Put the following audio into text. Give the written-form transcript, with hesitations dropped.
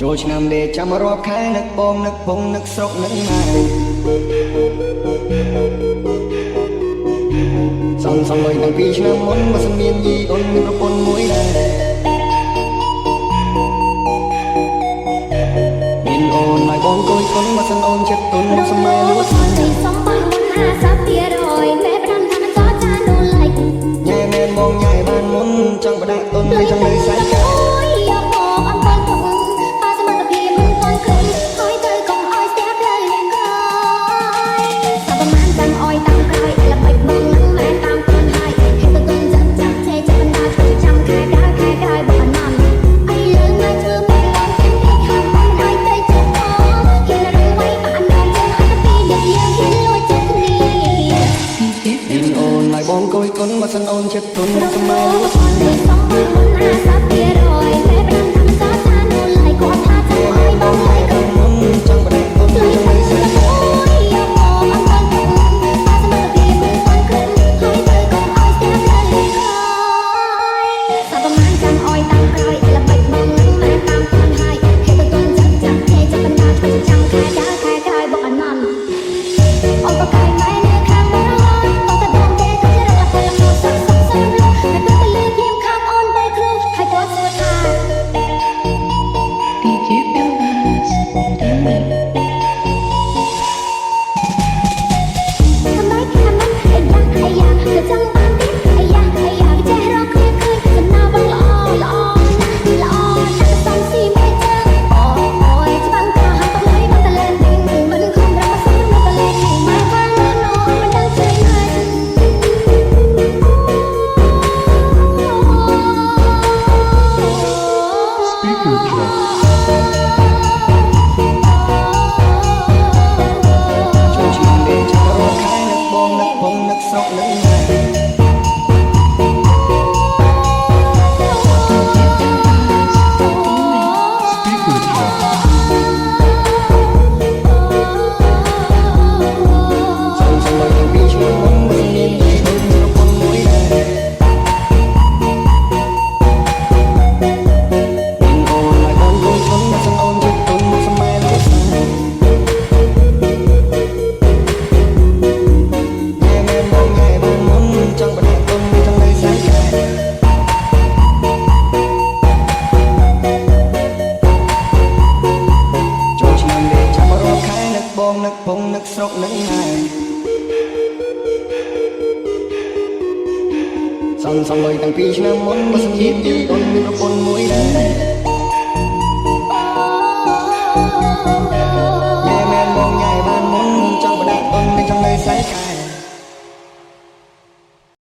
ចូលឆ្នាំដេចាំរាប់ខែនឹកបងនឹកពងនឹកស្រុកនឹកម៉ែសំលុយតាំងពីឆ្នាំមុនបើសិនមានយីអូនមានប្រពន្ធមួយដែរមានអូនឲ្យបងគួយកូនបើសិនអូនចិត្តទុនសម័យលួចសំបានមុន50%មេប្រាំថាមិនតចានូលៃញ៉ែមែនបងញ៉ែបានមុនចង់បដាក់ទុនឬចង់លើសាច់កាយកមកអំពីពុកប៉ាសមត្ថភាពមិនតន់គ្រឹះហើយទៅកុំឲ្យស្ទះផ្លូវលេងក្រោយសាប់ប្រមាណចាំអោយតាមក្រោយល្បិចបងនឹងមែនតាមខ្លួនហើយហេតុទៅចាំចាំទេចាំបណ្ដាធ្វើចាំខែក្រោយបងអនអីលើមកធ្វើពេលឡើងទាំងពីខាងបងហើយទៅចិត្តអហ៊ានរងໄວអនចាំអត់ពីអ្នកយើងហ៊ានលួចចិត្តគ្នាមានអូនឲ្យបងគួយកូនបើសិនអូនចិត្តទុនសម័យលួចសំបានមុន50%មេប្រាំថាមិនតចានូលៃគាត់ថាចាំអោយបងហើយកុំមុនចង់បដាក់ទុនឬចង់លើសាច់កាយកមកអំពីពុកប៉ាសមត្ថភាពមិនតន់គ្រឹះហើយទៅកុំឲ្យស្ទះផ្លូវលេងក្រោយសាប់ប្រមាណចាំអោយតាមក្រោយល្បិចបងនឹងមែនតាមខ្លួនហើយហេតុទៅចាំទេចាំបណ្ដាធ្វើចាំខែក្រោយបងអនអូនប្រកែកម៉ែនៅខាងបងតោះតែបងទេក៏ជារកលំសុខសុខសុខលុះតែទៅលើយាមខាងអូនទៅគ្រូហើយគាត់សួរថា DJ Elvis Remix អាយ៉ាក៏ចង់បានទៀតអាយ៉ាចេះរកគ្នាឃើញសំណាបងល្អសំស៊ីមួយចឹងអូយច្បាំងក៏ហាត់ទៅលើបងតលើមិនខំរកសំនៅតលើមកបាននោះមិនដឹងជឿហើយ Speaker Track ចូលឆ្នាំដេចាំរាប់ខែនឹកបងនឹកពងនឹកស្រុកនឹកម៉ែ Speaker Track សំលុយតាំងពីឆ្នាំមុនបើមានយីអូនមានប្រពន្ធមួយដែរមានអូនឲ្យបងគួយកូនបើសិនអូនចិត្តទុនសម័យលួចញ៉ែមែនបងញ៉ែបានមុនចង់បដាក់ទុនឬចង់លើសាច់កាចូលឆ្នាំដេចាំរាប់ខែនឹកបងនឹកពងនឹកស្រុកនឹកម៉ែសំលុយតាំងពីឆ្នាំមុនបើសិនមានយីអូនមានប្រពន្ធមួយដែរ